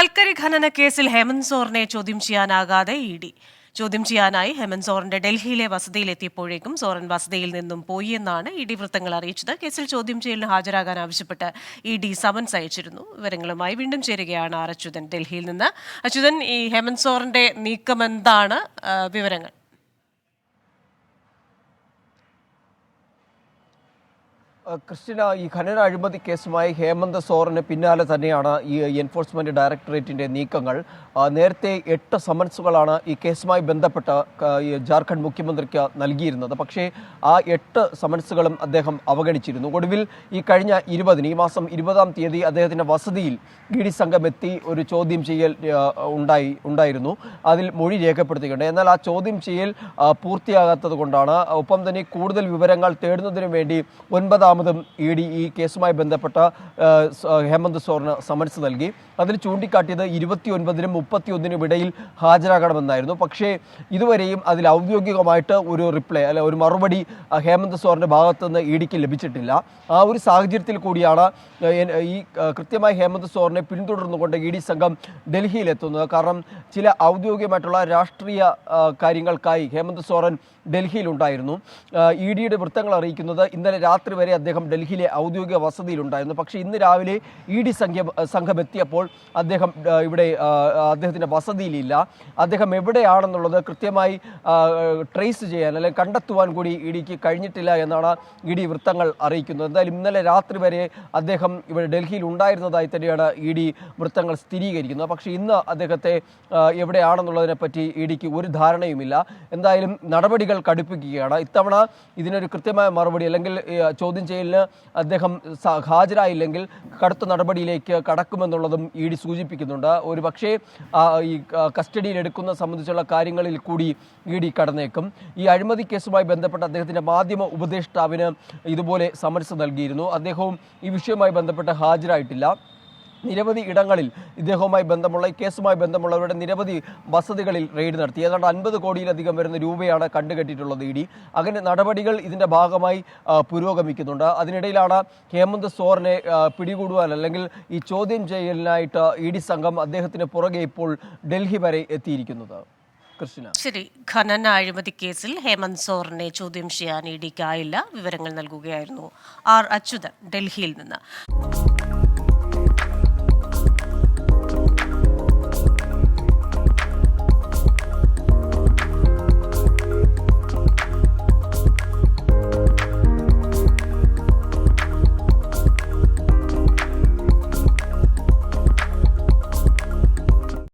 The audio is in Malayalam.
കൽക്കരി ഖനന കേസിൽ ഹേമന്ത് സോറിനെ ചോദ്യം ചെയ്യാനാകാതെ ഇഡി. ചോദ്യം ചെയ്യാനായി ഹേമന്ത് സോറിന്റെ ഡൽഹിയിലെ വസതിയിലെത്തിയപ്പോഴേക്കും സോറൻ വസതിയിൽ നിന്നും പോയി എന്നാണ് ഇഡി വൃത്തങ്ങൾ അറിയിച്ചത്. കേസിൽ ചോദ്യം ചെയ്യലിന് ഹാജരാകാൻ ആവശ്യപ്പെട്ട് ഇഡി സമൻസ് അയച്ചിരുന്നു. വിവരങ്ങളുമായി വീണ്ടും ചേരുകയാണ് ആർ അച്യുതൻ ഡൽഹിയിൽ നിന്ന്. അച്യുതൻ, ഈ ഹേമന്ത് സോറിന്റെ നീക്കം എന്താണ് വിവരങ്ങൾ? ക്രിസ്റ്റിന, ഈ ഖനന അഴിമതി കേസുമായി ഹേമന്ത് സോറിന് പിന്നാലെ തന്നെയാണ് ഈ എൻഫോഴ്സ്മെന്റ് ഡയറക്ടറേറ്റിന്റെ നീക്കങ്ങൾ. നേരത്തെ 8 സമൻസുകളാണ് ഈ കേസുമായി ബന്ധപ്പെട്ട് ജാർഖണ്ഡ് മുഖ്യമന്ത്രിക്ക് നൽകിയിരുന്നത്. പക്ഷേ ആ 8 സമൻസുകളും അദ്ദേഹം അവഗണിച്ചിരുന്നു. ഒടുവിൽ ഈ കഴിഞ്ഞ 20-ന്, ഈ മാസം 20-ാം തീയതി അദ്ദേഹത്തിന്റെ വസതിയിൽ ഇഡി സംഘം എത്തി ഒരു ചോദ്യം ചെയ്യൽ ഉണ്ടായിരുന്നു. അതിൽ മൊഴി രേഖപ്പെടുത്തിയിട്ടുണ്ട്. എന്നാൽ ആ ചോദ്യം ചെയ്യൽ പൂർത്തിയാകാത്തത് കൊണ്ടാണ്, ഒപ്പം തന്നെ കൂടുതൽ വിവരങ്ങൾ തേടുന്നതിന് വേണ്ടി 9-ാമതും ഇഡി ഈ കേസുമായി ബന്ധപ്പെട്ട ഹേമന്ത് സോറിന് സമൻസ് നൽകി. അതിൽ ചൂണ്ടിക്കാട്ടിയത് 29-നും 31-നും ഇടയിൽ ഹാജരാകണമെന്നായിരുന്നു. പക്ഷേ ഇതുവരെയും അതിൽ ഔദ്യോഗികമായിട്ട് ഒരു റിപ്ലൈ ഒരു മറുപടി ഹേമന്ത് സോറിന്റെ ഭാഗത്തു നിന്ന് ഇഡിക്ക് ലഭിച്ചിട്ടില്ല. ആ ഒരു സാഹചര്യത്തിൽ കൂടിയാണ് ഈ കൃത്യമായി ഹേമന്ത് സോറിനെ പിന്തുടർന്നുകൊണ്ട് ഇഡി സംഘം ഡൽഹിയിലെത്തുന്നത്. കാരണം ചില ഔദ്യോഗികമായിട്ടുള്ള രാഷ്ട്രീയ കാര്യങ്ങൾക്കായി ഹേമന്ത് സോറൻ ഡൽഹിയിലുണ്ടായിരുന്നു. ഇഡിയുടെ വൃത്തങ്ങൾ അറിയിക്കുന്നത് ഇന്നലെ രാത്രി വരെ അദ്ദേഹം ഡൽഹിയിലെ ഔദ്യോഗിക വസതിയിലുണ്ടായിരുന്നു. പക്ഷേ ഇന്ന് രാവിലെ ഇഡി സംഘം എത്തിയപ്പോൾ അദ്ദേഹം ഇവിടെ അദ്ദേഹത്തിൻ്റെ വസതിയിലില്ല. അദ്ദേഹം എവിടെയാണെന്നുള്ളത് കൃത്യമായി ട്രേസ് ചെയ്യാൻ അല്ലെങ്കിൽ കണ്ടെത്തുവാൻ കൂടി ഇഡിക്ക് കഴിഞ്ഞിട്ടില്ല എന്നാണ് ഇഡി വൃത്തങ്ങൾ അറിയിക്കുന്നത്. എന്തായാലും ഇന്നലെ രാത്രി വരെ അദ്ദേഹം ഇവിടെ ഡൽഹിയിൽ ഉണ്ടായിരുന്നതായി തന്നെയാണ് ഇഡി വൃത്തങ്ങൾ സ്ഥിരീകരിക്കുന്നത്. പക്ഷേ ഇന്ന് അദ്ദേഹത്തെ എവിടെയാണെന്നുള്ളതിനെ പറ്റി ഇഡിക്ക് ഒരു ധാരണയുമില്ല. എന്തായാലും നടപടികൾ കടുപ്പിക്കുകയാണ്. ഇത്തവണ ഇതിനൊരു കൃത്യമായ മറുപടി അല്ലെങ്കിൽ ചോദ്യം ചെയ്യലിന് അദ്ദേഹം ഹാജരായില്ലെങ്കിൽ കടുത്ത നടപടിയിലേക്ക് കടക്കുമെന്നുള്ളതും ഇഡി സൂചിപ്പിക്കുന്നുണ്ട്. ഒരു പക്ഷേ ഈ കസ്റ്റഡിയിൽ എടുക്കുന്ന സംബന്ധിച്ചുള്ള കാര്യങ്ങളിൽ കൂടി ഇഡി കടന്നേക്കും. ഈ അഴിമതി കേസുമായി ബന്ധപ്പെട്ട് അദ്ദേഹത്തിൻ്റെ മാധ്യമ ഉപദേഷ്ടാവിന് ഇതുപോലെ സമൻസ് നൽകിയിരുന്നു. അദ്ദേഹവും ഈ വിഷയവുമായി ബന്ധപ്പെട്ട് ഹാജരായിട്ടില്ല. നിരവധി ഇടങ്ങളിൽ ഇദ്ദേഹവുമായി ബന്ധമുള്ള ഈ കേസുമായി ബന്ധമുള്ളവരുടെ നിരവധി വസതികളിൽ റെയ്ഡ് നടത്തി. ഏതാണ്ട് 50 കോടിയിലധികം വരുന്ന രൂപയാണ് കണ്ടുകെട്ടിയിട്ടുള്ളത് ഇഡി. അങ്ങനെ നടപടികൾ ഇതിൻ്റെ ഭാഗമായി പുരോഗമിക്കുന്നുണ്ട്. അതിനിടയിലാണ് ഹേമന്ത് സോറിനെ പിടികൂടുവാൻ അല്ലെങ്കിൽ ഈ ചോദ്യം ചെയ്യലിനായിട്ട് ഇഡി സംഘം അദ്ദേഹത്തിന് പുറകെ ഇപ്പോൾ ഡൽഹി വരെ എത്തിയിരിക്കുന്നത്. ശരി, ഖനന അഴിമതി കേസിൽ ഹേമന്ത് സോറിനെ ചോദ്യം ചെയ്യാൻ ഇഡിക്കായില്ല. വിവരങ്ങൾ നൽകുകയായിരുന്നു ആർ അച്യുതൻ ഡൽഹിയിൽ നിന്ന്.